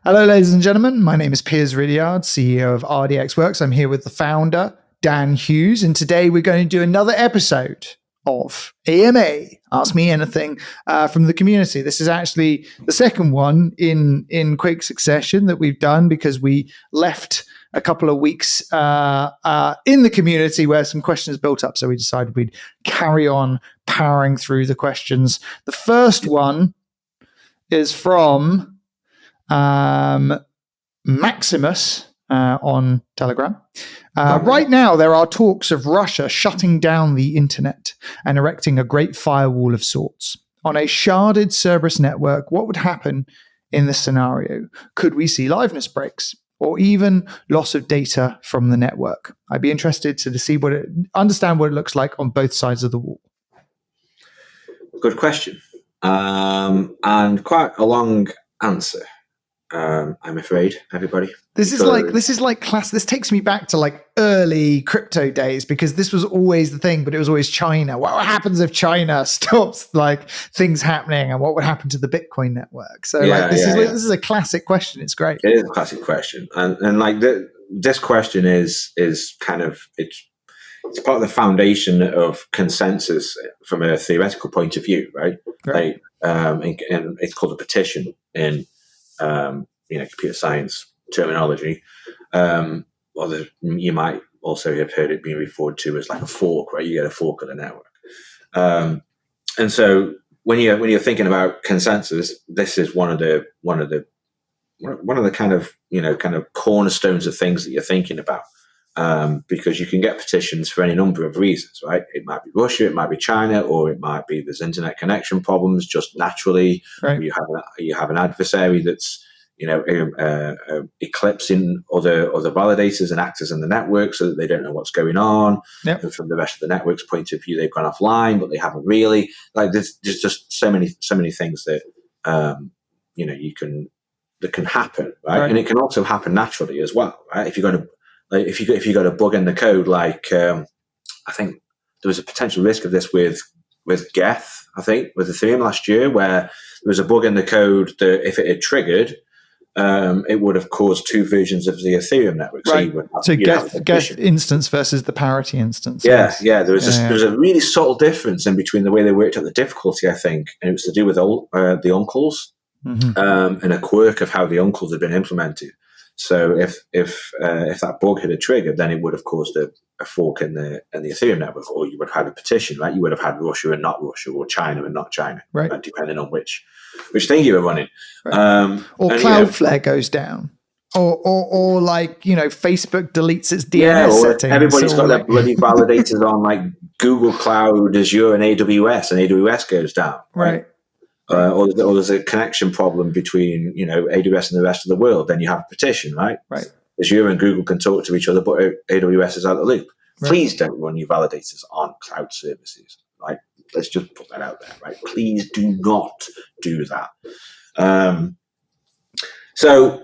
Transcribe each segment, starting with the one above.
Hello, ladies and gentlemen. My name is Piers, CEO of RDXWorks. I'm here with the founder, Dan Hughes, and today we're going to do another episode of AMA, Ask Me Anything, from the community. This is actually the second one in quick succession that we've done because we left a couple of weeks in the community where some questions built up. So we decided we'd carry on powering through the questions. The first one is from Maximus on Telegram. Right now, there are talks of Russia shutting down the internet and erecting a great firewall of sorts. On a sharded Cerberus network, what would happen in this scenario? Could we see liveness breaks or even loss of data from the network? I'd be interested to see understand what it looks like on both sides of the wall. Good question, and quite a long answer. I'm afraid, everybody. This is like class. This takes me back to like early crypto days because this was always the thing, but it was always China. What happens if China stops like things happening, and what would happen to the Bitcoin network? So this is a classic question. It's great. It is a classic question, and like this question is kind of it's part of the foundation of consensus from a theoretical point of view, right? Like, and it's called a petition in computer science terminology. You might also have heard it being referred to as like a fork, right? You get a fork of the network. And so when you're thinking about consensus, this is one of the kind of cornerstones of things that you're thinking about. Because you can get petitions for any number of reasons, right? It might be Russia, it might be China, or it might be there's internet connection problems just naturally. Right. You have an adversary that's eclipsing other validators and actors in the network so that they don't know what's going on. Yep. And from the rest of the network's point of view, they've gone offline, but they haven't really. Like there's just so many things that that can happen, right? And it can also happen naturally as well, right? If you got a bug in the code, like I think there was a potential risk of this with Geth, I think, with Ethereum last year, where there was a bug in the code that if it had triggered, it would have caused two versions of the Ethereum network. Right. So Geth instance versus the parity instance. Yeah. There was a really subtle difference in between the way they worked out the difficulty, I think, and it was to do with the uncles and a quirk of how the uncles had been implemented. So if that bug had a trigger, then it would have caused a fork in the Ethereum network, or you would have had a petition, right? You would have had Russia and not Russia, or China and not China, right? Depending on which thing you were running. Right. Or Cloudflare goes down, or like Facebook deletes its DNS settings. Everybody's got their bloody validators on like Google Cloud, Azure, and AWS goes down, right? Or there's a connection problem between AWS and the rest of the world, then you have a petition, right? Right. Azure and Google can talk to each other, but AWS is out of the loop. Right. Please don't run your validators on cloud services, right? Let's just put that out there, right? Please do not do that. So,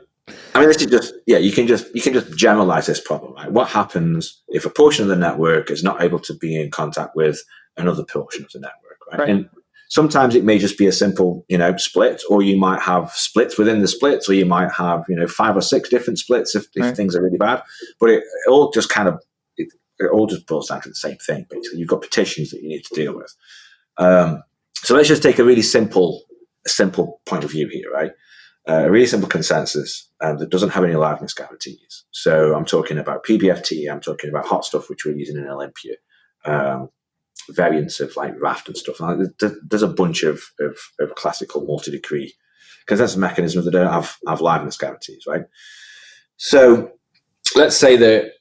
I mean, this is just you can just generalize this problem, right? What happens if a portion of the network is not able to be in contact with another portion of the network, right? And sometimes it may just be a simple, split, or you might have splits within the splits, or you might have, 5 or 6 different splits if things are really bad. But it all just boils down to the same thing. Basically, you've got petitions that you need to deal with. So let's just take a really simple point of view here, right? A really simple consensus that doesn't have any liveness guarantees. So I'm talking about PBFT. I'm talking about hot stuff, which we're using in Olympia. Variants of like Raft and stuff. There's a bunch of classical multi-degree consensus mechanisms that don't have liveness guarantees, right? So let's say that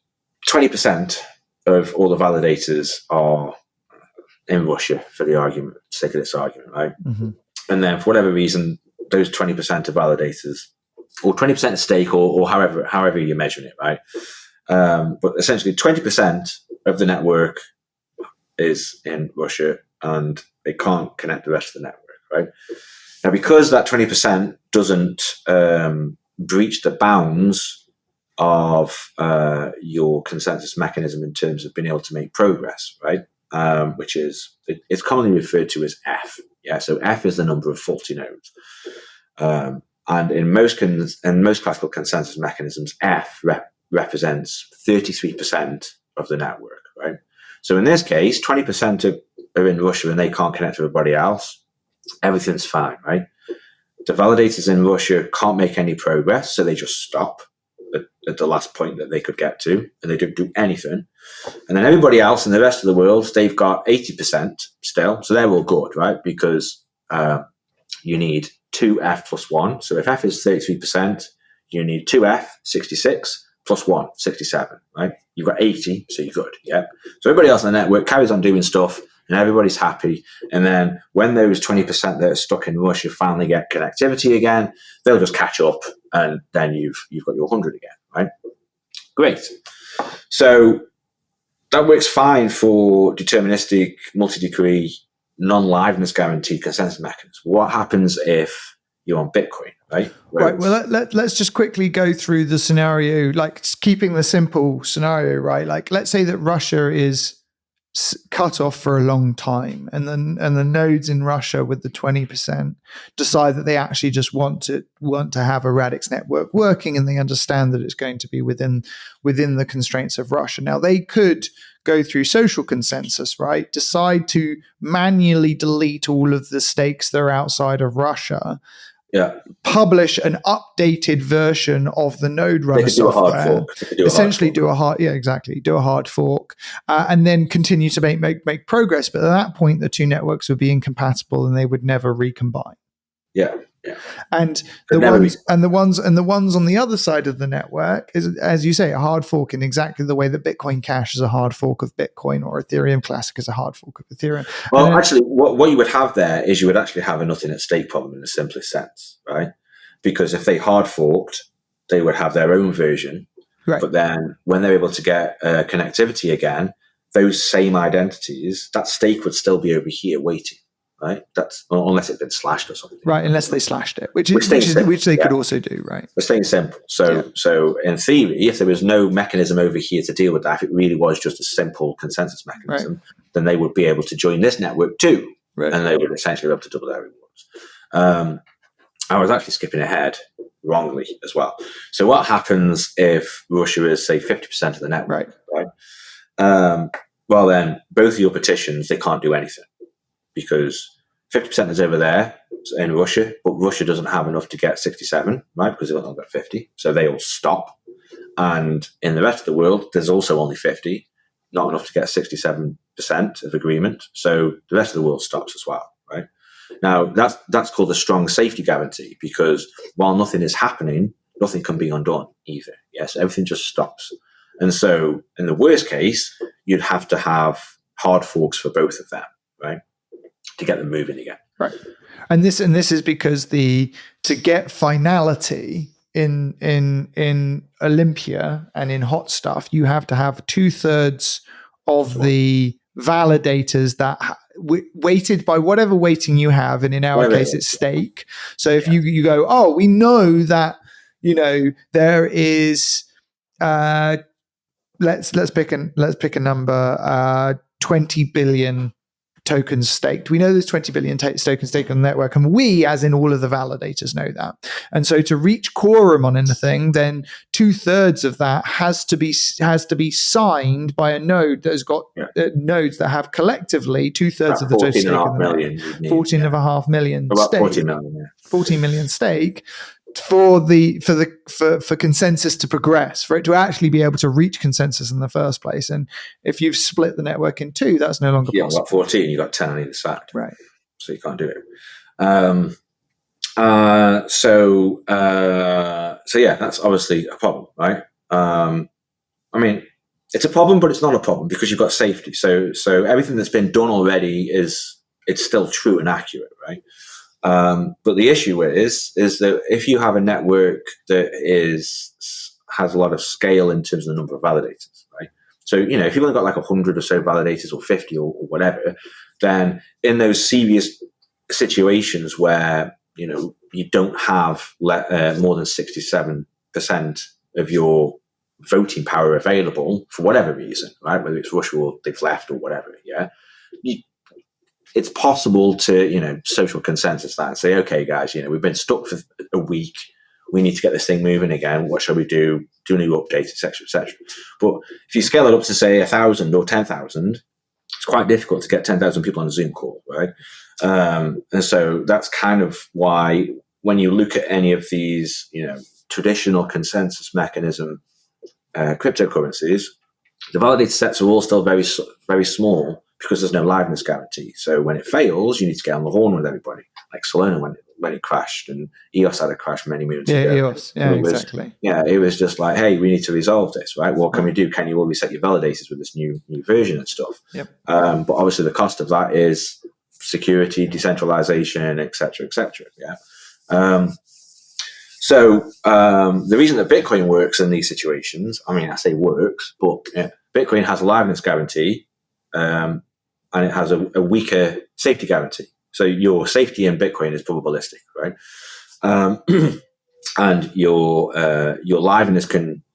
20% of all the validators are in Russia for the sake of this argument, right? Mm-hmm. And then for whatever reason, those 20% of validators, or 20% of stake, or however you're measuring it, right? But essentially 20% of the network is in Russia and they can't connect the rest of the network, right? Now, because that 20% doesn't breach the bounds of your consensus mechanism in terms of being able to make progress, right? Which is, it's commonly referred to as F. Yeah, so F is the number of faulty nodes. And in most classical consensus mechanisms, F represents 33% of the network, right? So in this case, 20% are in Russia and they can't connect to everybody else. Everything's fine, right? The validators in Russia can't make any progress, so they just stop at the last point that they could get to, and they don't do anything. And then everybody else in the rest of the world, they've got 80% still, so they're all good, right? Because you need 2F plus 1. So if F is 33%, you need 2F, 66, plus 1, 67, right? You've got 80, so you're good, yeah? So everybody else in the network carries on doing stuff, and everybody's happy. And then when those 20% that are stuck in Russia finally get connectivity again, they'll just catch up, and then you've got your 100 again, right? Great. So that works fine for deterministic, multi-degree, non-liveness guaranteed consensus mechanisms. What happens if you're on Bitcoin, right? Right. Well, let's just quickly go through the scenario, like keeping the simple scenario, right? Like, let's say that Russia is cut off for a long time, and the nodes in Russia with the 20% decide that they actually just want to have a Radix network working, and they understand that it's going to be within the constraints of Russia. Now, they could go through social consensus, right? Decide to manually delete all of the stakes that are outside of Russia. Yeah. Publish an updated version of the node runner software. Essentially, do a hard fork, and then continue to make progress. But at that point, the two networks would be incompatible, and they would never recombine. Yeah. And the ones on the other side of the network is, as you say, a hard fork in exactly the way that Bitcoin Cash is a hard fork of Bitcoin, or Ethereum Classic is a hard fork of Ethereum. Well, actually, what you would have there is you would actually have a nothing at stake problem in the simplest sense, right? Because if they hard forked, they would have their own version. Right. But then when they're able to get connectivity again, those same identities, that stake would still be over here waiting. Right, that's unless it's been slashed or something. Right, unless they slashed it, which they could also do. Right, we're staying simple. So in theory, if there was no mechanism over here to deal with that, if it really was just a simple consensus mechanism, then they would be able to join this network too, and they would essentially be able to double their rewards. I was actually skipping ahead wrongly as well. So what happens if Russia is, say, 50% of the network? Right. Well, then both of your petitions, they can't do anything, because 50% is over there in Russia, but Russia doesn't have enough to get 67, right? Because they've only got 50. So they all stop. And in the rest of the world, there's also only 50, not enough to get 67% of agreement. So the rest of the world stops as well, right? Now, that's called a strong safety guarantee, because while nothing is happening, nothing can be undone either. Yes, everything just stops. And so in the worst case, you'd have to have hard forks for both of them, right, to get them moving again. Right. And this is because to get finality in Olympia and in hot stuff, you have to have 2/3 of the validators that weighted by whatever weighting you have, and in our case it's stake. So if you go, oh, we know that, there is let's pick a number, 20 billion tokens staked. We know there's 20 billion tokens staked on the network, and we, as in all of the validators, know that. And so to reach quorum on anything, then 2/3 of that has to be signed by a node that has got nodes that have collectively 2/3 of the total stake in the network. 14.5 million stake. 14 million, 14 million stake for consensus to progress, for it to actually be able to reach consensus in the first place. And if you've split the network in two, that's no longer possible. You've got 14, you've got 10 on either side. Right. So you can't do it. So that's obviously a problem, right? I mean, it's a problem, but it's not a problem because you've got safety. So everything that's been done already it's still true and accurate, right? But the issue is that if you have a network that has a lot of scale in terms of the number of validators, right? So, if you've only got like 100 or so validators or 50 or whatever, then in those serious situations where, you don't have more than 67% of your voting power available for whatever reason, right? Whether it's Russia or they've left or whatever, it's possible to, social consensus that and say, okay, guys, we've been stuck for a week. We need to get this thing moving again. What shall we do? Do a new update, etc., etc. But if you scale it up to say 1,000 or 10,000, it's quite difficult to get 10,000 people on a Zoom call, right? And so that's kind of why when you look at any of these, traditional consensus mechanism cryptocurrencies, the validator sets are all still very, very small because there's no liveness guarantee. So when it fails, you need to get on the horn with everybody, like Solana when it crashed, and EOS had a crash many moons ago. EOS, exactly. It was just like, hey, we need to resolve this, right? What can we do? Can you all reset your validators with this new version and stuff? Yep. But obviously the cost of that is security, decentralization, etc., etc. Yeah. So the reason that Bitcoin works in these situations, I say works, but Bitcoin has a liveness guarantee, and it has a weaker safety guarantee. So your safety in Bitcoin is probabilistic, right? And your liveness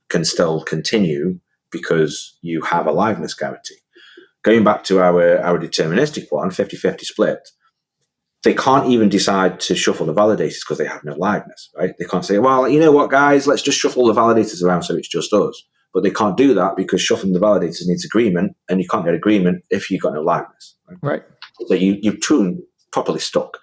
can still continue because you have a liveness guarantee. Going back to our deterministic one, 50-50 split, they can't even decide to shuffle the validators because they have no liveness, right? They can't say, well, you know what, guys, let's just shuffle the validators around so it's just us. But they can't do that because shuffling the validators needs agreement, and you can't get agreement if you've got no liveness. Right. So you're truly properly stuck.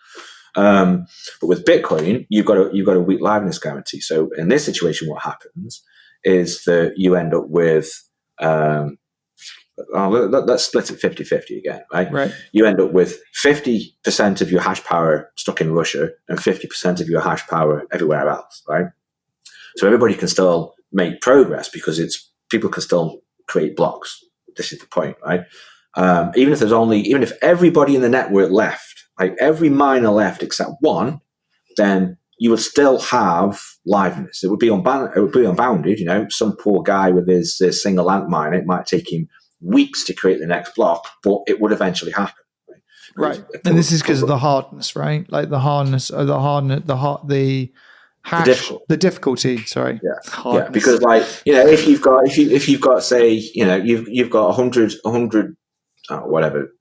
But with Bitcoin, you've got a weak liveness guarantee. So in this situation, what happens is that you end up with let's split it 50-50 again, right? Right. You end up with 50% of your hash power stuck in Russia and 50% of your hash power everywhere else, right? So everybody can still make progress because people can still create blocks. This is the point, right? Even if everybody in the network left, like every miner left except one, then you would still have liveness. It would be unbounded. Some poor guy with his single ant miner, it might take him weeks to create the next block, but it would eventually happen. Right. And this is because of the hardness, right? Like the hardness, or the hash, the difficulty. Sorry. Yeah. Because if you've got say you've got 100 whatever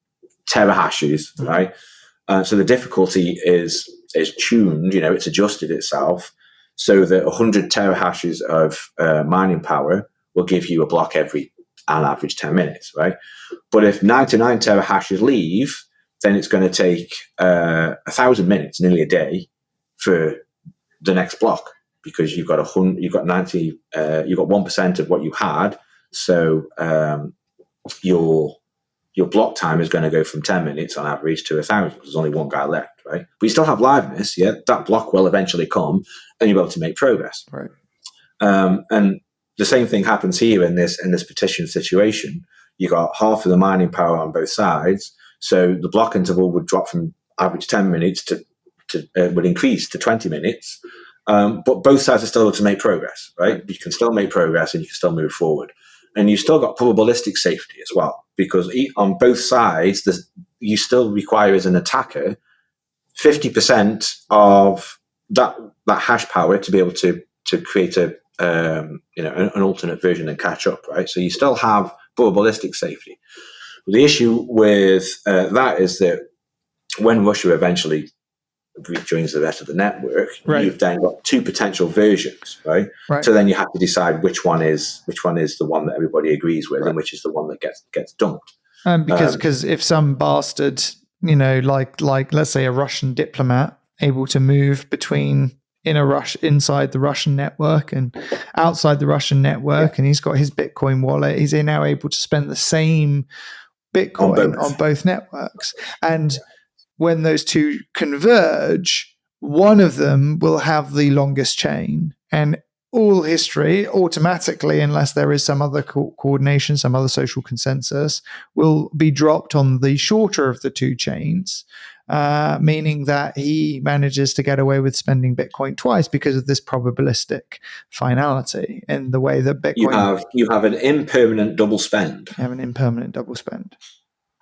terahashes, right? So the difficulty is tuned. It's adjusted itself so that 100 terahashes of mining power will give you a block on average 10 minutes, right? But if 99 terahashes leave, then it's going to take 1,000 minutes, nearly a day, for the next block because you've got 1% of what you had. So your block time is going to go from 10 minutes on average to 1,000 because there's only one guy left, right? But you still have liveness, yeah? That block will eventually come and you'll be able to make progress. Right. And the same thing happens here in this petition situation. You got half of the mining power on both sides, so the block interval would drop from average 10 minutes to would increase to 20 minutes. But both sides are still able to make progress, right? You can still make progress and you can still move forward, and you've still got probabilistic safety as well because on both sides, you still require as an attacker 50% of that hash power to be able to create an alternate version and catch up, right? So you still have probabilistic safety. The issue with that is that when Russia eventually rejoins the rest of the network, right, you've then got two potential versions, right? So then you have to decide which one is the one that everybody agrees with, and which is the one that gets dumped. Because if some bastard, like let's say a Russian diplomat, able to move between inside the Russian network and outside the Russian network, and he's got his Bitcoin wallet, he's now able to spend the same Bitcoin on both networks. And when those two converge, one of them will have the longest chain, and all history automatically, unless there is some other coordination, some other social consensus, will be dropped on the shorter of the two chains, meaning that he manages to get away with spending Bitcoin twice because of this probabilistic finality in the way that Bitcoin... You have an impermanent double spend. You have an impermanent double spend,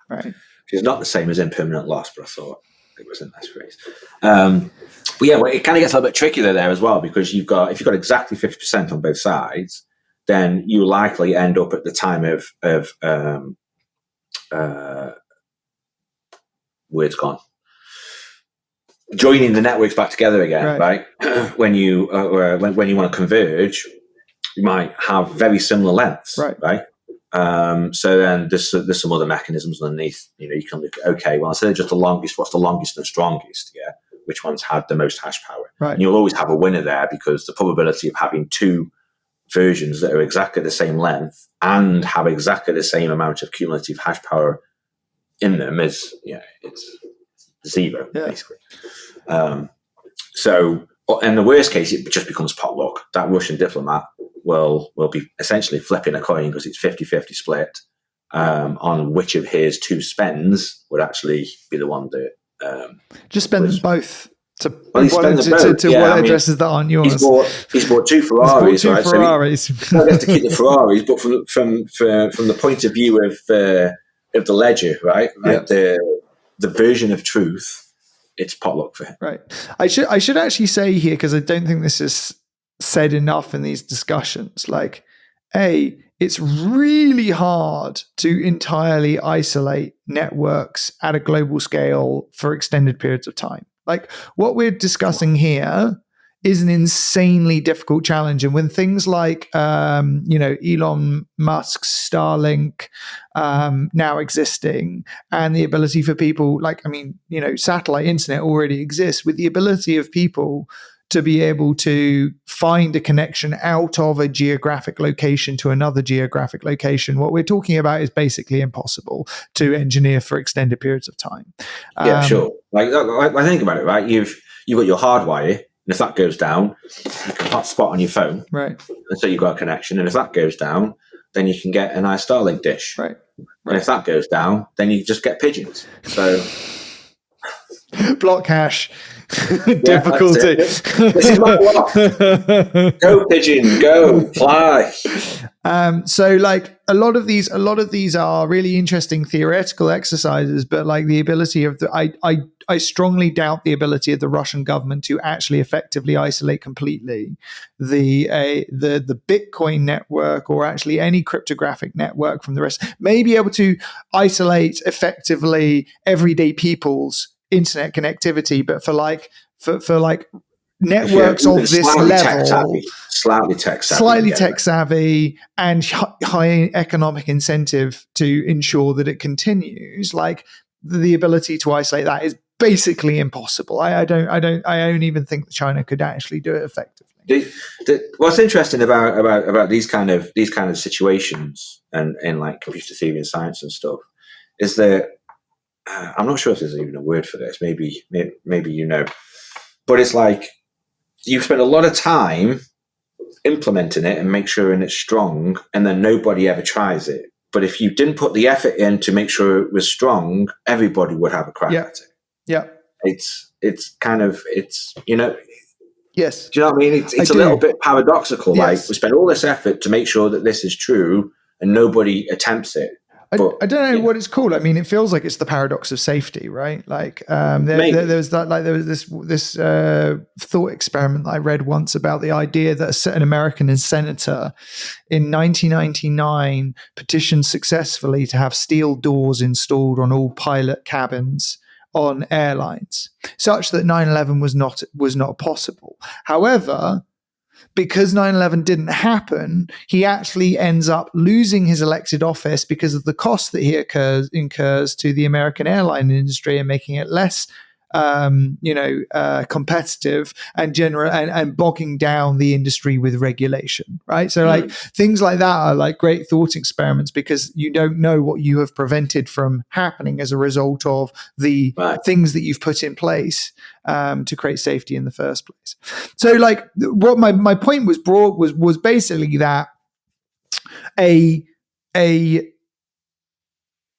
right? It's not the same as impermanent loss, but I thought it was a nice phrase. But yeah, it kind of gets a little bit trickier there as well, because if you've got exactly 50% on both sides, then you likely end up at the time of word's gone. Joining the networks back together again, right? When you when you want to converge, you might have very similar lengths, right? So then there's some other mechanisms underneath. You can look at, okay, well, instead of just the longest, what's the longest and strongest? Yeah, which ones had the most hash power? Right. And you'll always have a winner there, because the probability of having two versions that are exactly the same length and have exactly the same amount of cumulative hash power in them is, it's zero, basically. So in the worst case, it just becomes potluck. That Russian diplomat will be essentially flipping a coin, because it's 50-50 split on which of his two spends would actually be the one that just spend them both to what addresses that aren't yours. He's bought two Ferraris, he's bought two Ferraris. So he has to keep the Ferraris, but from the point of view of the ledger, right? The version of truth, it's potluck for him. Right. I should actually say here, because I don't think this is said enough in these discussions, like, it's really hard to entirely isolate networks at a global scale for extended periods of time. Like, what we're discussing here is an insanely difficult challenge. And when things like, Elon Musk's Starlink now existing, and the ability for people, satellite internet already exists, with the ability of people to be able to find a connection out of a geographic location to another geographic location, what we're talking about is basically impossible to engineer for extended periods of time. Yeah, sure. Like, I think about it, right? You've got your hardwire, and if that goes down, you can hotspot on your phone. Right. And so you've got a connection. And if that goes down, then you can get a nice Starlink dish. Right. And if that goes down, then you just get pigeons. So block cache. Difficulty. This is my block. Go pigeon, go fly. So like a lot of these are really interesting theoretical exercises, but like the ability of I strongly doubt the ability of the Russian government to actually effectively isolate completely the Bitcoin network, or actually any cryptographic network, from the rest. May be able to isolate effectively everyday people's internet connectivity, but for networks of this level, slightly tech savvy, and high economic incentive to ensure that it continues, like the ability to isolate that is basically impossible. I don't even think that China could actually do it effectively. What's interesting about these kind of situations, and in like computer theory and science and stuff, is that I'm not sure if there's even a word for this. Maybe but it's like you spend a lot of time implementing it and make sure it's strong, and then nobody ever tries it. But if you didn't put the effort in to make sure it was strong, everybody would have a crack at it. Yeah. It's yes. Do you know what I mean? It's a little bit paradoxical. Yes. Like, we spend all this effort to make sure that this is true, and nobody attempts it. I don't know what it's called. I mean, it feels like it's the paradox of safety, right? Like there was this thought experiment that I read once about the idea that an American senator in 1999 petitioned successfully to have steel doors installed on all pilot cabins on airlines, such that 9/11 was not possible. However, because 9/11 didn't happen, he actually ends up losing his elected office because of the cost that he incurs to the American airline industry, and making it less competitive and bogging down the industry with regulation, right? So like things like that are like great thought experiments, because you don't know what you have prevented from happening as a result of the things that you've put in place to create safety in the first place. So like what my point was basically that a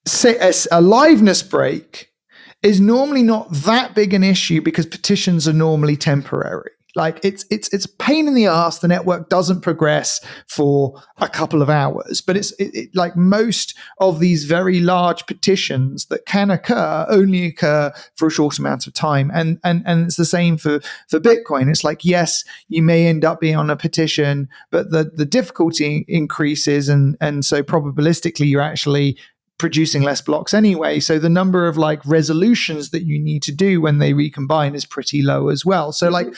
liveness break is normally not that big an issue, because petitions are normally temporary. Like it's a pain in the ass. The network doesn't progress for a couple of hours, but it's like most of these very large petitions that can occur only occur for a short amount of time. And it's the same for Bitcoin. It's like, yes, you may end up being on a petition, but the difficulty increases. And so probabilistically, you're actually producing less blocks anyway. So the number of like resolutions that you need to do when they recombine is pretty low as well. So like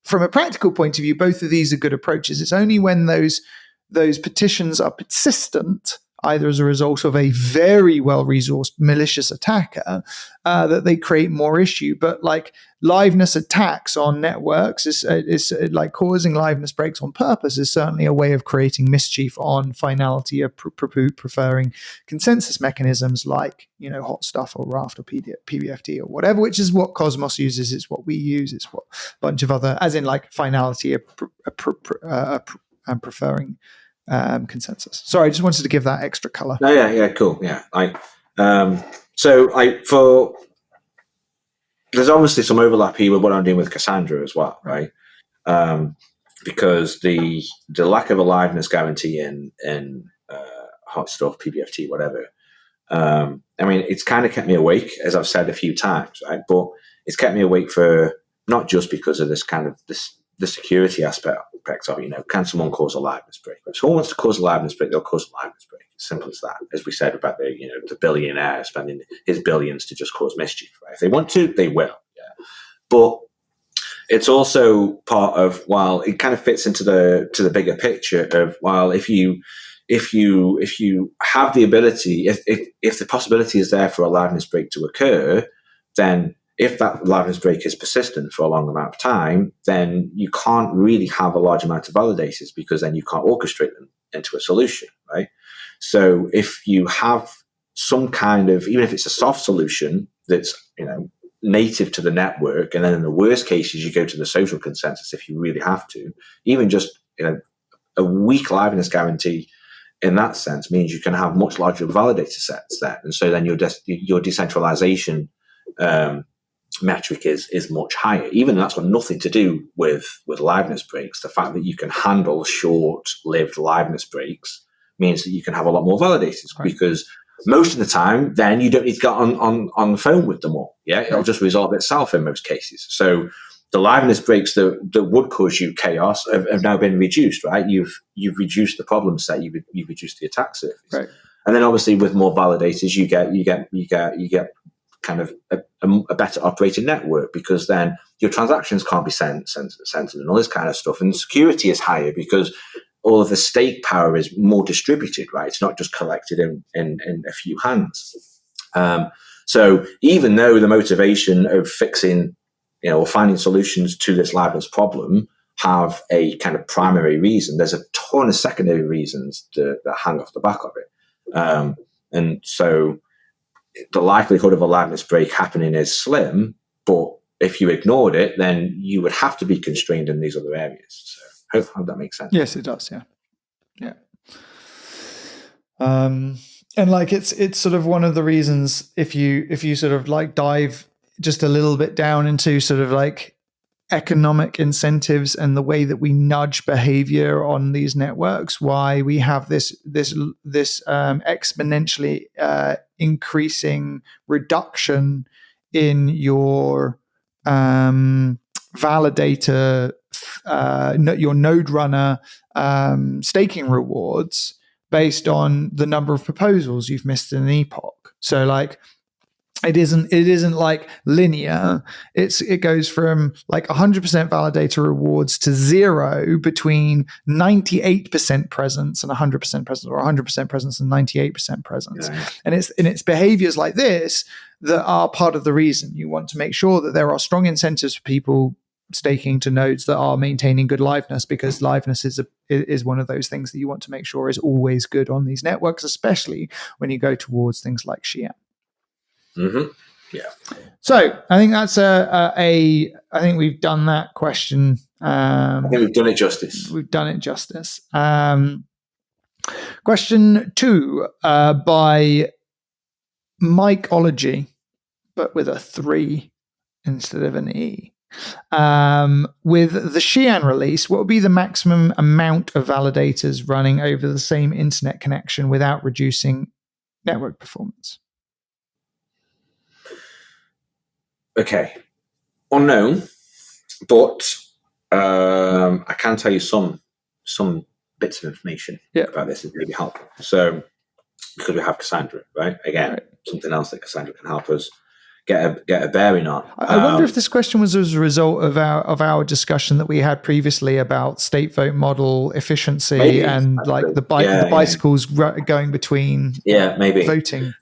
from a practical point of view, both of these are good approaches. It's only when those petitions are persistent, either as a result of a very well-resourced malicious attacker, that they create more issue. But like liveness attacks on networks is like causing liveness breaks on purpose is certainly a way of creating mischief on finality of preferring consensus mechanisms like, hot stuff or raft or PBFT or whatever, which is what Cosmos uses. It's what we use. It's what a bunch of other, as in like finality and preferring consensus. Sorry, I just wanted to give that extra color. No, yeah, cool. Yeah. There's obviously some overlap here with what I'm doing with Cassandra as well, right? Because the lack of a liveness guarantee in hot stuff, PBFT, whatever. It's kind of kept me awake, as I've said a few times, right? But it's kept me awake for not just because of this kind of the security aspect of, can someone cause a liveness break? If someone wants to cause a liveness break, they'll cause a liveness break. It's simple as that. As we said about the billionaire spending his billions to just cause mischief, right? If they want to, they will. Yeah. But it's also part of, while it kind of fits into the bigger picture of, while if you have the ability, if the possibility is there for a liveness break to occur, then if that liveness break is persistent for a long amount of time, then you can't really have a large amount of validators, because then you can't orchestrate them into a solution, right? So if you have some kind of, even if it's a soft solution that's native to the network, and then in the worst cases you go to the social consensus if you really have to, even just a weak liveness guarantee in that sense means you can have much larger validator sets there, and so then your decentralization metric is much higher. Even that's got nothing to do with liveness breaks. The fact that you can handle short-lived liveness breaks means that you can have a lot more validators, right? Because most of the time, then you don't need to get on the phone with them all. Yeah, it'll just resolve itself in most cases. So the liveness breaks that would cause you chaos have now been reduced, right? You've reduced the problem set. You've reduced the attack surface, right? And then obviously with more validators, you get kind of a better operating network, because then your transactions can't be censored and all this kind of stuff. And security is higher because all of the stake power is more distributed, right? It's not just collected in a few hands. So even though the motivation of fixing, or finding solutions to this liveness problem have a kind of primary reason, there's a ton of secondary reasons that hang off the back of it. And so the likelihood of a liveness break happening is slim, but if you ignored it, then you would have to be constrained in these other areas. So hope that makes sense. Yes, it does. Yeah. And like it's sort of one of the reasons, if you sort of like dive just a little bit down into sort of like economic incentives and the way that we nudge behavior on these networks, why we have this exponentially increasing reduction in your validator, your node runner staking rewards based on the number of proposals you've missed in an epoch. So like it isn't like linear. It goes from like 100% validator rewards to 0 between 98% presence and 100% presence, or 100% presence and 98% presence. Yeah. And it's behaviors like this that are part of the reason you want to make sure that there are strong incentives for people staking to nodes that are maintaining good liveness, because liveness is one of those things that you want to make sure is always good on these networks, especially when you go towards things like Xi'an. Mm-hmm. Yeah. So I think that's I think we've done that question. I think we've done it justice. We've done it justice. Question 2 by Mikeology, but with a 3 instead of an E. With the Xi'an release, what would be the maximum amount of validators running over the same internet connection without reducing network performance? Okay, unknown, but I can tell you some bits of information about this that maybe help. So because we have Cassandra, right? Again, something else that Cassandra can help us get a bearing on. I wonder if this question was as a result of our discussion that we had previously about state vote model efficiency and like the bicycles going between voting.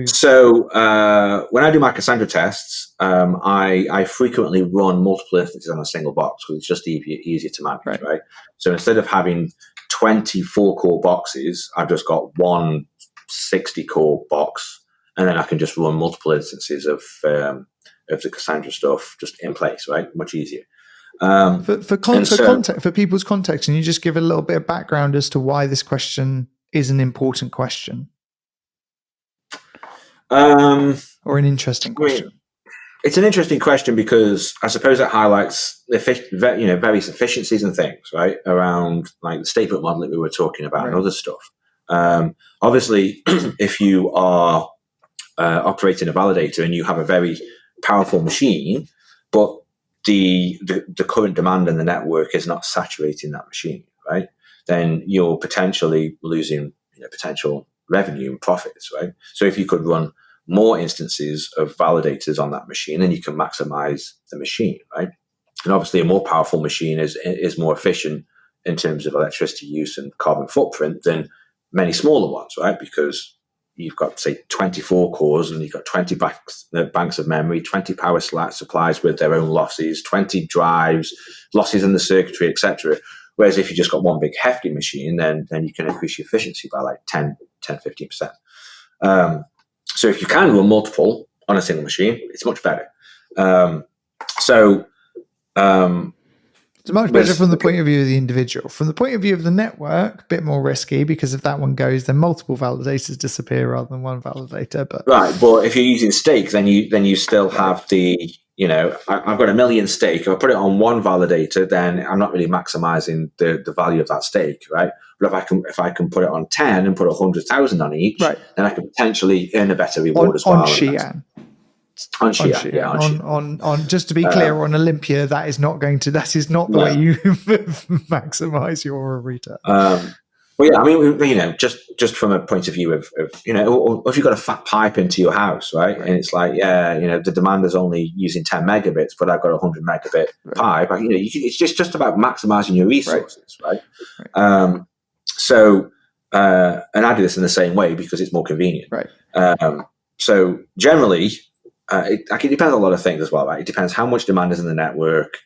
So when I do my Cassandra tests, I frequently run multiple instances on a single box because it's just easier to manage, right? So instead of having 24 core boxes, I've just got one 60 core box. And then I can just run multiple instances of the Cassandra stuff just in place, right? Much easier. For people's context, can you just give a little bit of background as to why this question is an important question? Or an interesting question? It's an interesting question because I suppose it highlights various efficiencies and things, right? Around like the state vote model that we were talking about and other stuff. Obviously, if you are operating a validator and you have a very powerful machine, but the current demand in the network is not saturating that machine, right? Then you're potentially losing potential revenue and profits, right? So if you could run more instances of validators on that machine, then you can maximize the machine, right? And obviously a more powerful machine is more efficient in terms of electricity use and carbon footprint than many smaller ones, right? Because you've got, say, 24 cores and you've got 20 banks of memory, 20 power supplies with their own losses, 20 drives, losses in the circuitry, etc. Whereas if you just got one big hefty machine, then you can increase your efficiency by like 10, 15%. So if you can run multiple on a single machine, it's much better. It's much better from the point of view of the individual. From the point of view of the network, a bit more risky because if that one goes, then multiple validators disappear rather than one validator. But if you're using stake, then you still have the I've got 1 million stake. If I put it on one validator, then I'm not really maximizing the value of that stake, right? But if I can put it on 10 and put 100,000 on each, then I can potentially earn a better reward as well. On Xi'an. On just to be clear, on Olympia, that is not the way you maximize your return. Just from a point of view of or if you've got a fat pipe into your house, right? And it's like, the demand is only using 10 megabits, but I've got a 100 megabit pipe. It's just about maximizing your resources, right? And I do this in the same way because it's more convenient, right? So generally, it depends on a lot of things as well, right? It depends how much demand is in the network,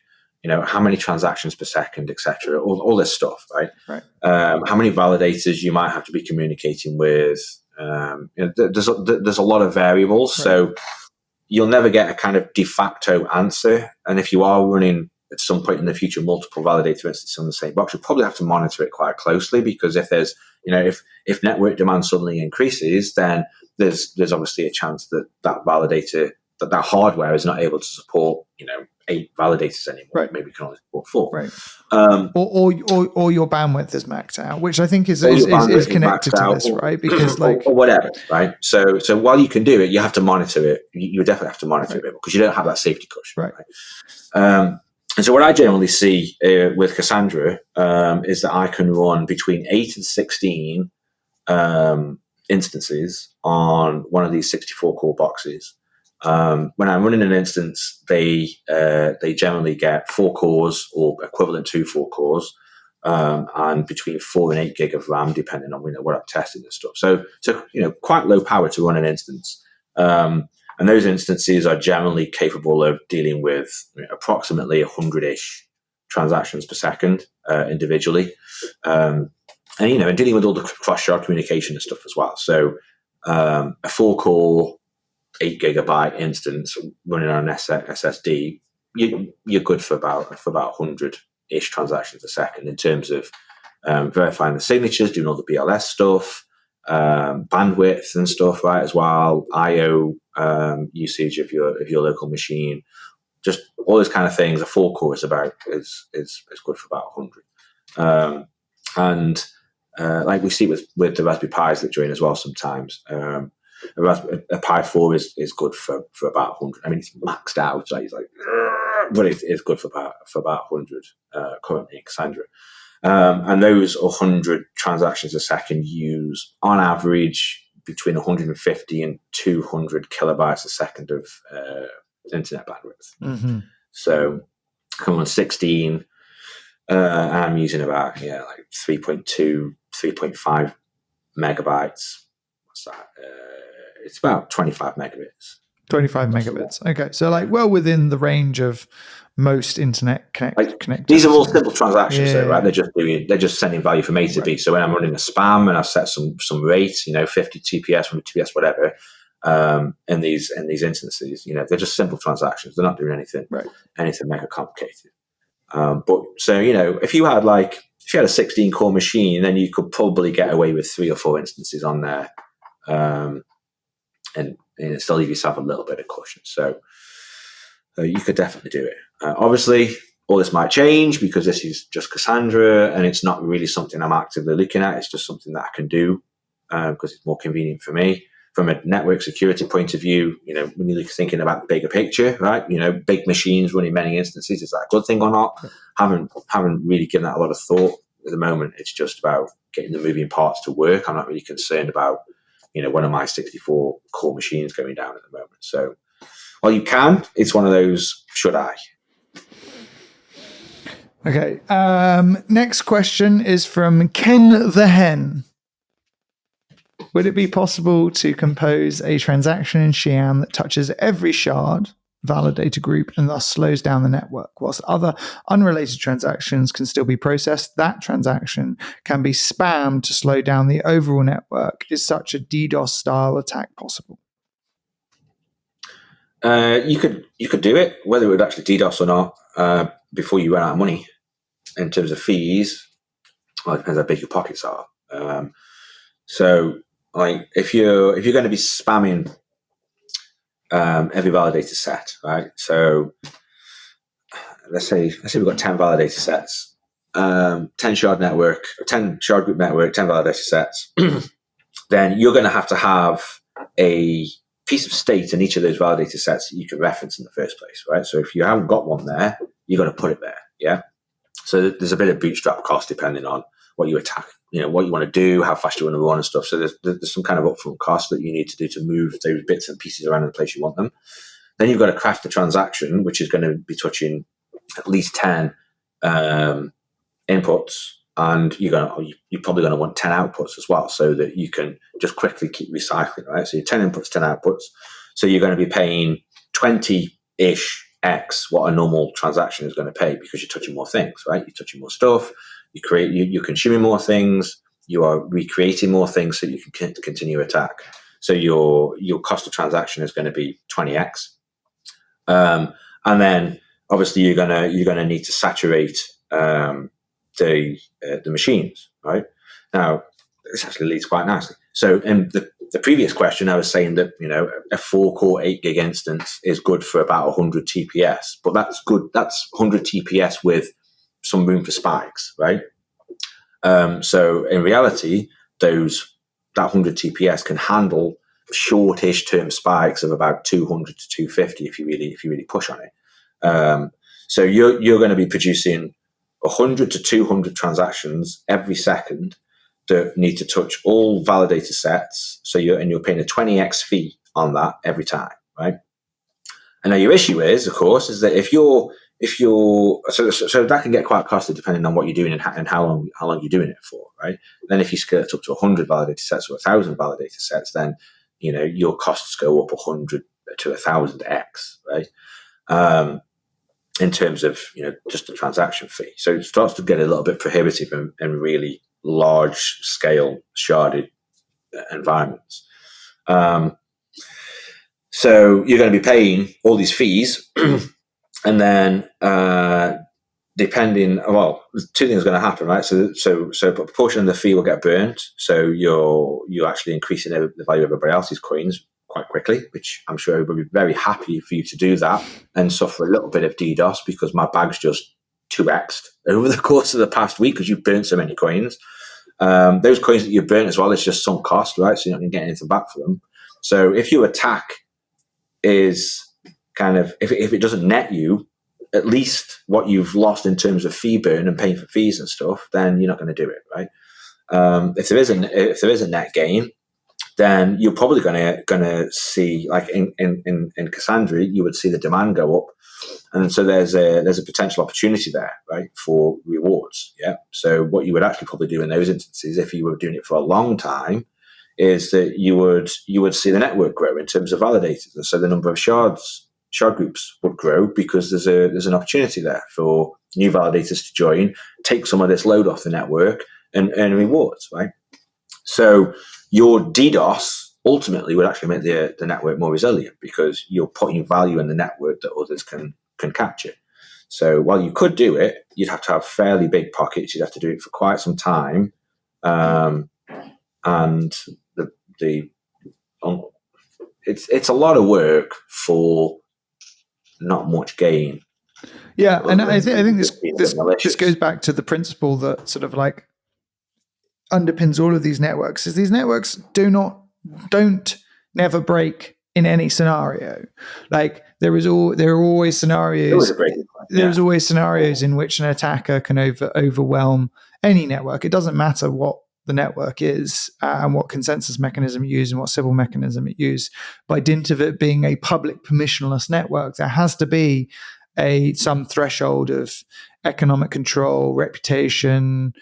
how many transactions per second, etc. All this stuff, right? How many validators you might have to be communicating with. There's a lot of variables, so you'll never get a kind of de facto answer. And if you are running at some point in the future multiple validator instances on the same box, you probably have to monitor it quite closely because if there's if network demand suddenly increases, then there's obviously a chance that validator that hardware is not able to support 8 validators anymore. Maybe can only support 4. Or your bandwidth is maxed out, which I think is connected to this, right? Because or whatever, right? So while you can do it, you have to monitor it. You definitely have to monitor it because you don't have that safety cushion, right? And so what I generally see with Cassandra is that I can run between 8 and 16 instances on one of these 64 core boxes. When I'm running an instance, they generally get 4 cores or equivalent to 4 cores, and between 4 and 8 gig of RAM, depending on what I'm testing and stuff. So quite low power to run an instance. And those instances are generally capable of dealing with approximately 100-ish transactions per second individually, and dealing with all the cross-shard communication and stuff as well. So a 4-core 8 gigabyte instance running on an SSD, you're good for about 100-ish transactions a second in terms of verifying the signatures, doing all the BLS stuff, bandwidth and stuff, right, as well, IO usage of your local machine, just all those kind of things. A 4-core is good for about 100, and like we see with the Raspberry Pis that join as well sometimes. A Pi 4 is good for about 100. I mean, it's maxed out, so it's like, but it's good for about 100 currently in Cassandra. And those 100 transactions a second use, on average, between 150 and 200 kilobytes a second of internet bandwidth. Mm-hmm. So come on 16, I'm using about 3.2, 3.5 megabytes. What's that? It's about 25 megabits. 25 megabits. Okay, so like well within the range of most internet connectors. These are all simple transactions, though, right? They're just sending value from A to B. So when I'm running a spam and I've set some rate, 50 TPS, 100 TPS, whatever, in these instances, they're just simple transactions. They're not doing anything mega complicated. But so if you had a 16 core machine, then you could probably get away with 3 or 4 instances on there, and still leave yourself a little bit of cushion. So you could definitely do it. Obviously, all this might change because this is just Cassandra, and it's not really something I'm actively looking at. It's just something that I can do because it's more convenient for me. From a network security point of view, when you're thinking about the bigger picture, right? Big machines running many instances, is that a good thing or not? Haven't really given that a lot of thought at the moment. It's just about getting the moving parts to work. I'm not really concerned about, one of my 64 core machines going down at the moment. So, well, you can. It's one of those, should I? Okay. Next question is from Ken the Hen. Would it be possible to compose a transaction in Xi'an that touches every shard, validator group, and thus slows down the network, whilst other unrelated transactions can still be processed? That transaction can be spammed to slow down the overall network. Is such a DDoS style attack possible? You could do it, whether it would actually DDoS or not, before you run out of money in terms of fees. Well, it depends how big your pockets are. So, if you're going to be spamming every validator set, right? So let's say we've got 10 validator sets, 10 shard network, 10 shard group network, 10 validator sets. Then you're going to have a piece of state in each of those validator sets that you can reference in the first place, right? So if you haven't got one there, you're going to put it there, yeah? So there's a bit of bootstrap cost depending on what you attack, what you want to do, how fast you want to run and stuff. So there's some kind of upfront cost that you need to do to move those bits and pieces around in the place you want them. Then you've got to craft a transaction, which is going to be touching at least 10 inputs, and you're probably going to want 10 outputs as well, so that you can just quickly keep recycling, right? So you're 10 inputs, 10 outputs. So you're going to be paying 20-ish X what a normal transaction is going to pay, because you're touching more things, right? You're touching more stuff. You're consuming more things. You are recreating more things, so you can continue attack. So your cost of transaction is going to be 20x, and then obviously you're gonna need to saturate the machines, right? Now this actually leads quite nicely. So in the previous question, I was saying that a 4-core 8 gig instance is good for about 100 TPS, but that's good. That's 100 TPS with some room for spikes, right? So in reality, that 100 TPS can handle shortish term spikes of about 200 to 250 if you really push on it. So you're going to be producing 100 to 200 transactions every second that need to touch all validator sets. So you're paying a 20x fee on that every time, right? And now your issue is, of course, is that if you're so that can get quite costly depending on what you're doing and how long you're doing it for, right? Then if you scale it up to 100 validator sets or 1,000 validator sets, then your costs go up 100 to 1,000x, right? In terms of just the transaction fee. So it starts to get a little bit prohibitive in really large scale sharded environments. So you're going to be paying all these fees. And then, depending, two things are going to happen, right? So a proportion of the fee will get burnt. So you're actually increasing the value of everybody else's coins quite quickly, which I'm sure everybody will be very happy for you to do that and suffer a little bit of DDoS because my bag's just 2x'd over the course of the past week because you've burnt so many coins. Those coins that you've burnt as well is just sunk cost, right? So you're not going to get anything back for them. So if your attack is kind of, if it doesn't net you at least what you've lost in terms of fee burn and paying for fees and stuff, then you're not going to do it, right? If there is a net gain, then you're probably going to see, like in Cassandra, you would see the demand go up, and so there's a potential opportunity there, right, for rewards. Yeah. So what you would actually probably do in those instances, if you were doing it for a long time, is that you would see the network grow in terms of validators, and so the number of shard groups would grow because there's an opportunity there for new validators to join, take some of this load off the network, and earn rewards, right? So your DDoS ultimately would actually make the network more resilient because you're putting value in the network that others can capture. So while you could do it, you'd have to have fairly big pockets. You'd have to do it for quite some time, and it's a lot of work for not much gain. Yeah, and I think this goes back to the principle that sort of like underpins all of these networks, is these networks don't never break in any scenario. Like there are always scenarios. There's always scenarios in which an attacker can overwhelm any network. It doesn't matter what the network is and what consensus mechanism you use and what civil mechanism it uses. By dint of it being a public permissionless network, there has to be some threshold of economic control, reputation,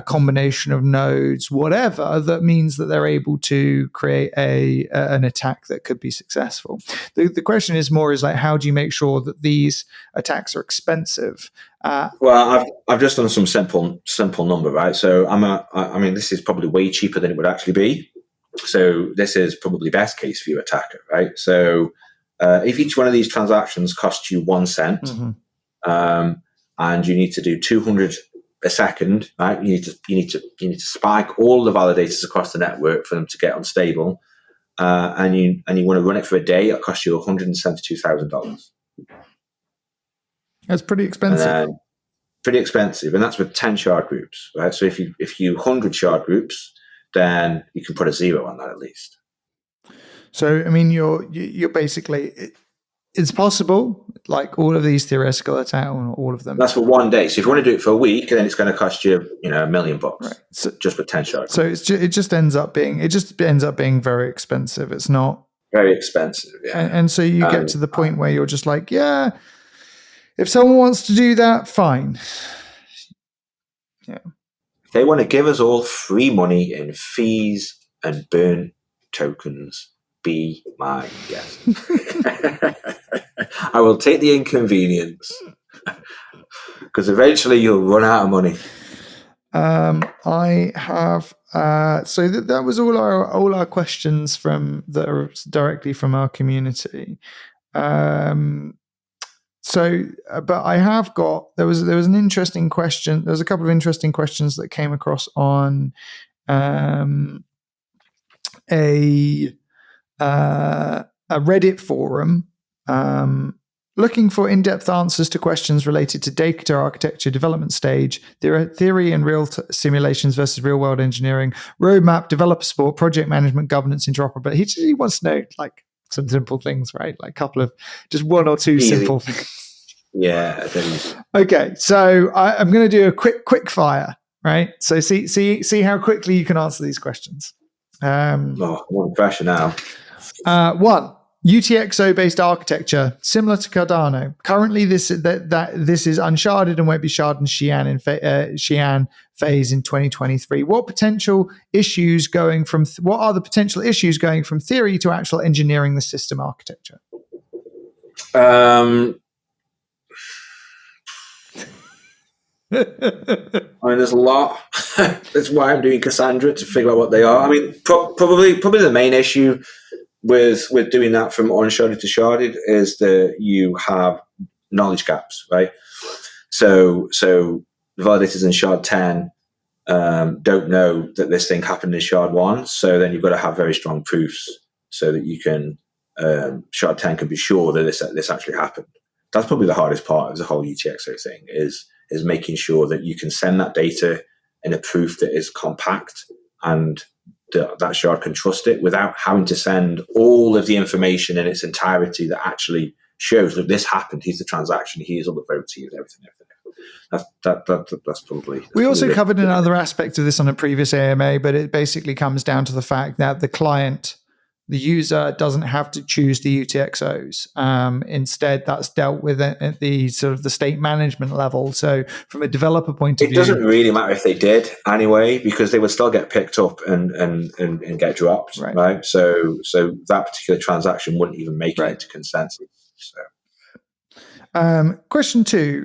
combination of nodes, whatever, that means that they're able to create an attack that could be successful. The question is like, how do you make sure that these attacks are expensive? Well, I've just done some simple number, right? So I mean, this is probably way cheaper than it would actually be. So this is probably best case for your attacker, right? So if each one of these transactions costs you 1 cent, and you need to do 200 a second, right? You need to spike all the validators across the network for them to get unstable, and you want to run it for a day. It'll cost you $172,000. That's pretty expensive. And that's with 10 shard groups, right? So if you 100 shard groups, then you can put a 0 on that at least. So I mean, you're basically. It's possible, like all of these theoretical attacks, all of them. That's for 1 day. So if you want to do it for a week, then it's going to cost you, $1 million, right? So, just with 10 shards. So it just ends up being very expensive. It's not very expensive, yeah. And so you get to the point where you're just like, yeah, if someone wants to do that, fine. Yeah. They want to give us all free money in fees and burn tokens. Be my guest. I will take the inconvenience because eventually you'll run out of money. I have so that was all our questions that are directly from our community. But I have got there was an interesting question. There was a couple of interesting questions that came across on a Reddit forum, looking for in-depth answers to questions related to data architecture, development stage, theory and real simulations versus real-world engineering, roadmap, developer support, project management, governance, interoperability. He wants to know like some simple things, right? Like just one or two simple things. Yeah. Okay, so I'm going to do a quick fire, right? So see how quickly you can answer these questions. I'm under pressure now. 1, UTXO based architecture similar to Cardano. Currently, this is unsharded and won't be sharded in Xi'an phase in 2023. What are the potential issues going from theory to actual engineering the system architecture? I mean, there's a lot. That's why I'm doing Cassandra, to figure out what they are. I mean, probably the main issue with doing that from unsharded to sharded is that you have knowledge gaps, right? So the validators in shard 10 don't know that this thing happened in shard 1. So then you've got to have very strong proofs so that you can shard 10 can be sure that this actually happened. That's probably the hardest part of the whole UTXO thing is making sure that you can send that data in a proof that is compact and that shard can trust it without having to send all of the information in its entirety that actually shows that this happened. Here's the transaction. Here's all the votes. Here's everything. That's probably. We also covered another aspect of this on a previous AMA, but it basically comes down to the fact that the client, the user, doesn't have to choose the UTXOs. Instead, that's dealt with at the sort of the state management level. So from a developer point of view, it doesn't really matter if they did anyway, because they would still get picked up and get dropped, right? So that particular transaction wouldn't even make it into consensus. So. Question 2.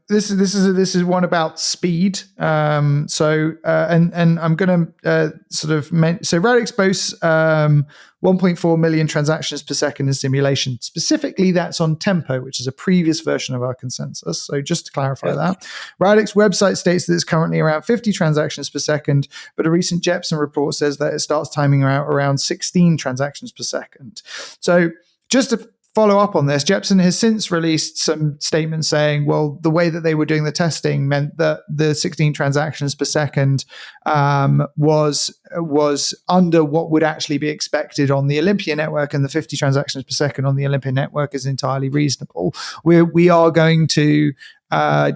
This is one about speed. And I'm going to so Radix boasts 1.4 million transactions per second in simulation. Specifically, that's on Tempo, which is a previous version of our consensus. So just to clarify that, Radix website states that it's currently around 50 transactions per second, but a recent Jepsen report says that it starts timing out around 16 transactions per second. So just to follow up on this, Jepsen has since released some statements saying, well, the way that they were doing the testing meant that the 16 transactions per second was under what would actually be expected on the Olympia network, and the 50 transactions per second on the Olympia network is entirely reasonable. We are going to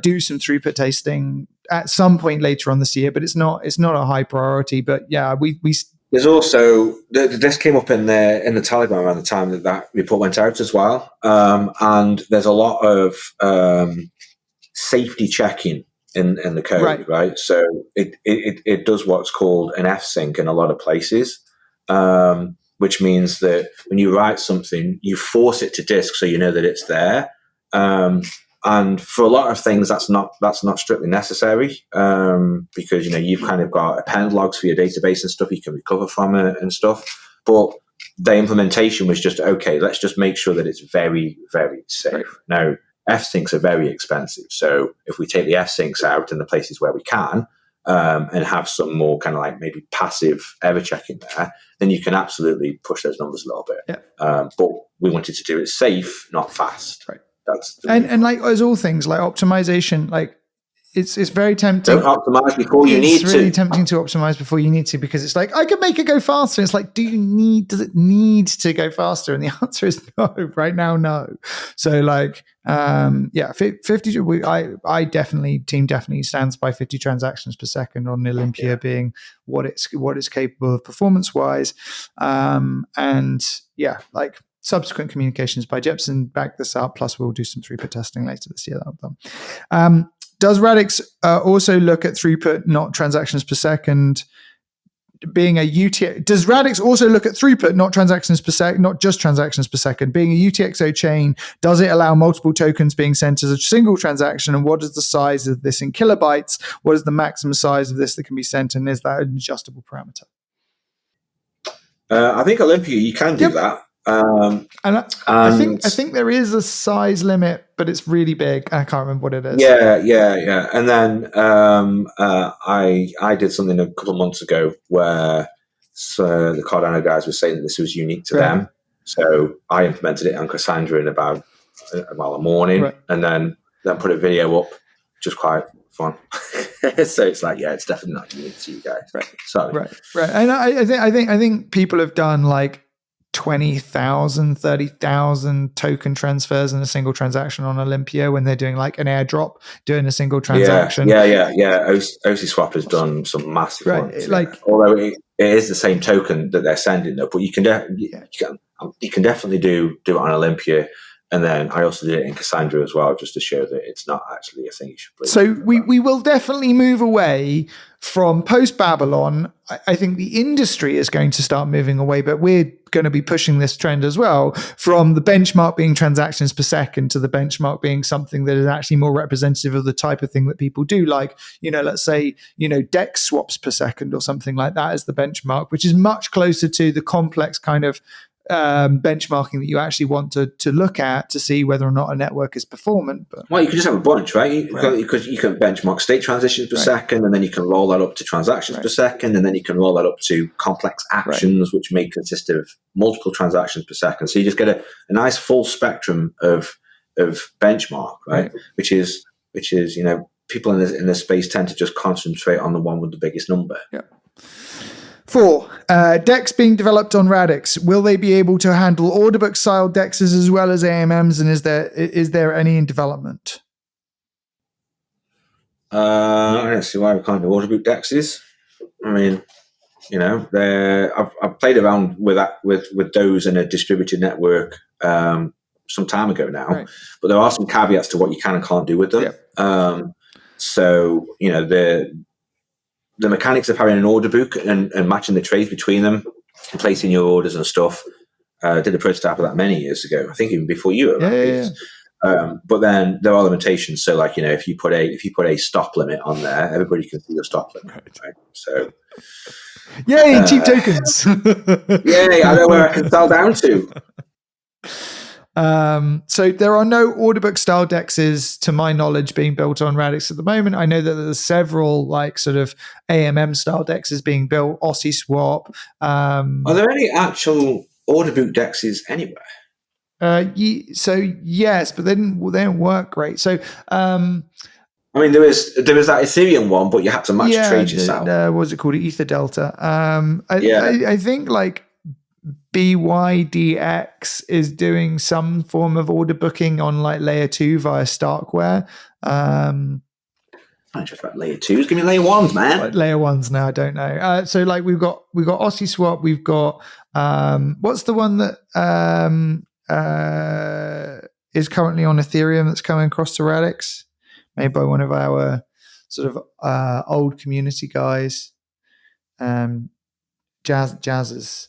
do some throughput testing at some point later on this year, but it's not a high priority. But yeah, we there's also, this came up in the Telegram around the time that report went out as well. And there's a lot of safety checking in the code, right? So it does what's called an F-sync in a lot of places, which means that when you write something, you force it to disk so you know that it's there. And for a lot of things, that's not strictly necessary, because you've kind of got append logs for your database and stuff you can recover from it and stuff. But the implementation was just, okay, let's just make sure that it's very, very safe. Now, F-syncs are very expensive, so if we take the F-syncs out in the places where we can, and have some more kind of like maybe passive error checking there, then you can absolutely push those numbers a little bit. But we wanted to do it safe, not fast. That's and like as all things, like optimization, like it's very tempting. Don't optimize before you need to. It's really tempting to optimize before you need to, because it's like, I could make it go faster. It's like, does it need to go faster? And the answer is no. Right now, no. So like, 50. Team definitely stands by 50 transactions per second on Olympia being what it's capable of performance wise. Like subsequent communications by Jepsen back this up. Plus, we'll do some throughput testing later this year. Does Radix also look at throughput, not transactions per second? Being a does Radix also look at throughput, not transactions per second, not just transactions per second? Being a UTXO chain, does it allow multiple tokens being sent as a single transaction? And what is the size of this in kilobytes? What is the maximum size of this that can be sent? And is that an adjustable parameter? I think Olympia, you can do that. I think there is a size limit, but it's really big. I can't remember what it is. Yeah. And then I did something a couple of months ago where the Cardano guys were saying that this was unique to them. So I implemented it on Cassandra in about a morning, and then put a video up, just quite fun. So it's like, it's definitely not unique to you guys. Sorry. Right. And I think people have done like 20,000, 30,000 token transfers in a single transaction on Olympia when they're doing like an airdrop, doing a single transaction. Yeah. OC has done some massive ones. Although it is the same token that they're sending, though, but you can definitely do it on Olympia. And then I also did it in Cassandra as well, just to show that it's not actually a thing you should believe. So we will definitely move away from post-Babylon. I think the industry is going to start moving away, but we're going to be pushing this trend as well, from the benchmark being transactions per second to the benchmark being something that is actually more representative of the type of thing that people do. Like, let's say, dex swaps per second or something like that as the benchmark, which is much closer to the complex kind of benchmarking that you actually want to look at to see whether or not a network is performant. But you can just have a bunch, right? Because you can benchmark state transitions per second, and then you can roll that up to transactions per second, and then you can roll that up to complex actions, which may consist of multiple transactions per second. So you just get a nice full spectrum of benchmark, right? Which is people in this space tend to just concentrate on the one with the biggest number. 4. Dex being developed on Radix. Will they be able to handle order book style dexes as well as AMMs? And is there any in development? I don't see why we can't do order book dexes. I mean, I've played around with that with those in a distributed network some time ago now, right. But there are some caveats to what you can and can't do with them. Yep. So the mechanics of having an order book and matching the trades between them, and placing your orders and stuff. Did a prototype of that many years ago. I think even before you were around. Yeah. But then there are limitations. So, like, if you put a stop limit on there, everybody can see your stop limit. Right? So, yay, cheap tokens! Yay, I know where I can sell down to. So there are no order book style dexes, to my knowledge, being built on Radix at the moment. I know that there's several like sort of AMM style dexes being built, Aussie swap. Are there any actual order book dexes anywhere? So yes, but they don't work great. So I mean, there was that Ethereum one, but you had to match trade yourself. What was it called? Ether Delta. I think like BYDX is doing some form of order booking on like layer 2 via Starkware. Not just about layer 2s. Give me layer 1s, man. Like layer 1s now. I don't know. So like we've got Aussie swap. We've got what's the one that is currently on Ethereum that's coming across to Radix, made by one of our sort of old community guys, Jazz's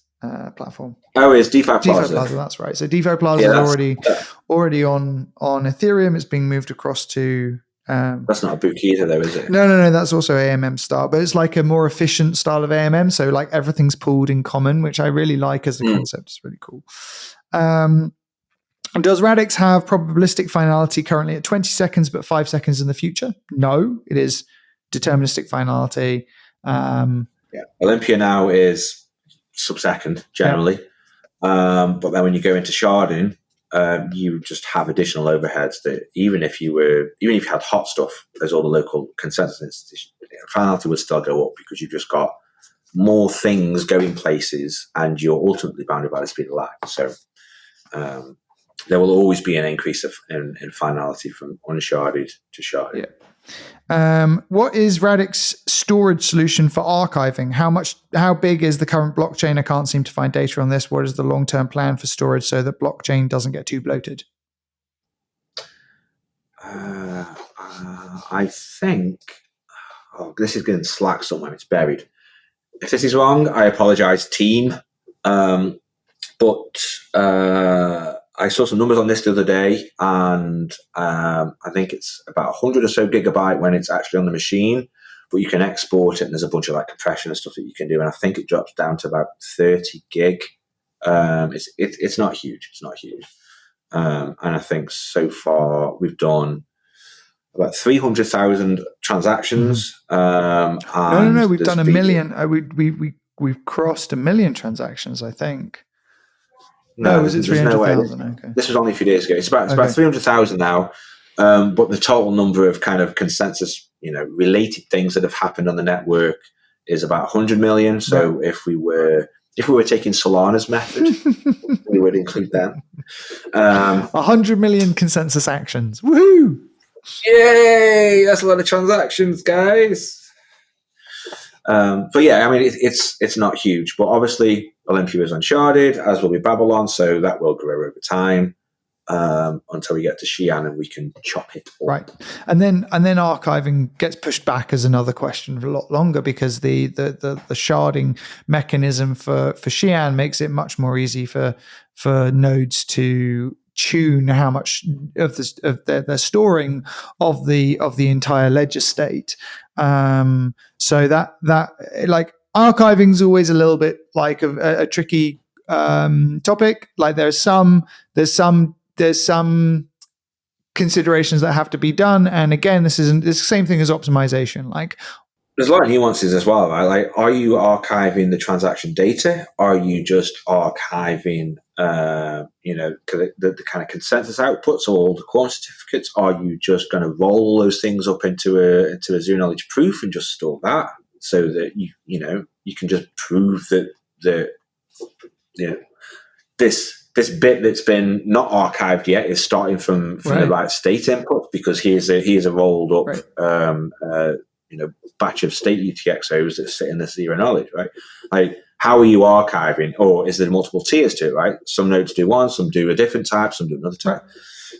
platform. Oh, it's DeFi Plaza. That's right. So DeFi Plaza is already on Ethereum. It's being moved across to. That's not a book either, though, is it? No. That's also AMM style, but it's like a more efficient style of AMM. So like everything's pooled in common, which I really like as a concept. It's really cool. Does Radix have probabilistic finality currently at 20 seconds, but 5 seconds in the future? No, it is deterministic finality. Olympia now is sub-second generally, but then when you go into sharding, you just have additional overheads that even if you had hot stuff, there's all the local consensus institutions, finality would still go up because you've just got more things going places, and you're ultimately bounded by the speed of light. So there will always be an increase in finality from unsharded to sharded. Yeah. What is Radix storage solution for archiving? How big is the current blockchain? I can't seem to find data on this. What is the long-term plan for storage so that blockchain doesn't get too bloated? I think this is getting slack somewhere. It's buried. If this is wrong, I apologize, team. But I saw some numbers on this the other day, and I think it's about 100 or so gigabyte when it's actually on the machine, but you can export it, and there's a bunch of like compression and stuff that you can do, and I think it drops down to about 30 gig. It's not huge. It's not huge. And I think so far we've done about 300,000 transactions. No. We've done 1 million. We've crossed 1 million transactions, I think. No, was it 300,000? Okay. This was only a few days ago. It's about 300,000 now, but the total number of kind of consensus, related things that have happened on the network is about 100 million. So if we were taking Solana's method, we would include that. 100 million consensus actions. Woohoo! Yay! That's a lot of transactions, guys. But yeah, I mean, it's not huge, but obviously Olympia is unsharded, as will be Babylon, so that will grow over time until we get to Xi'an and we can chop it all. Right, and then archiving gets pushed back as another question for a lot longer because the sharding mechanism for Xi'an makes it much more easy for nodes to tune how much of their storing of the entire ledger state. So that like archiving is always a little bit like a tricky topic. Like there's some considerations that have to be done, and again, this is the same thing as optimization. Like there's a lot of nuances as well, right? Like, are you archiving the transaction data? Are you just archiving the kind of consensus outputs or all the quorum certificates? Are you just going to roll those things up into a zero knowledge proof and just store that? so that you can just prove that this bit that's been not archived yet is starting from the right state input, because here's a rolled up batch of state UTXOs that sit in the zero knowledge, right? Like, how are you archiving? Or is there multiple tiers to it, right? Some nodes do one, some do a different type, some do another type.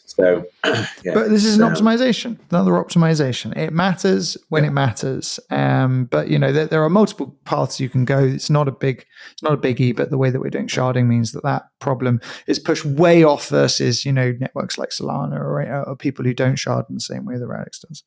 So, but this is an optimization, another optimization. It matters when it matters. But there are multiple paths you can go. It's not a biggie, but the way that we're doing sharding means that problem is pushed way off versus, networks like Solana or people who don't shard in the same way that Radix does.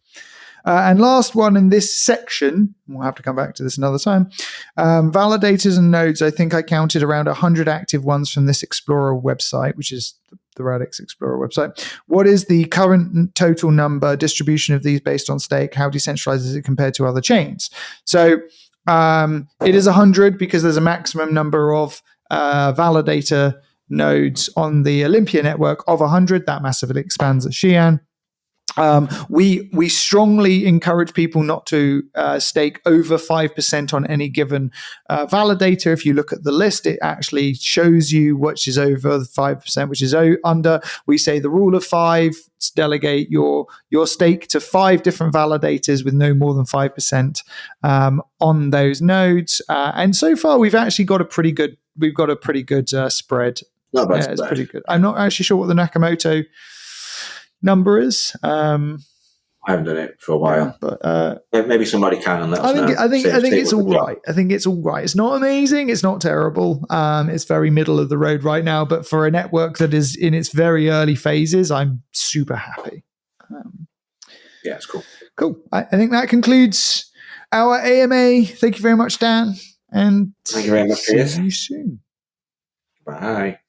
And last one in this section, we'll have to come back to this another time. Validators and nodes. I think I counted around 100 active ones from this Explorer website, which is the Radix Explorer website. What is the current total number distribution of these based on stake? How decentralized is it compared to other chains? So it is 100 because there's a maximum number of validator nodes on the Olympia network of 100. That massively expands at Xi'an. We strongly encourage people not to stake over 5% on any given validator. If you look at the list, it actually shows you which is over 5%, which is under. We say the rule of 5, delegate your stake to 5 different validators with no more than 5% on those nodes. And so far, we've actually got a pretty good spread. Not bad. It's pretty good. I'm not actually sure what the Nakamoto number is. I haven't done it for a while, but maybe somebody can and let us know. I think it's all right. I think it's all right. It's not amazing. It's not terrible. It's very middle of the road right now. But for a network that is in its very early phases, I'm super happy. It's cool. Cool. I think that concludes our AMA. Thank you very much, Dan. And thank you very much, Piers. See you soon. Bye.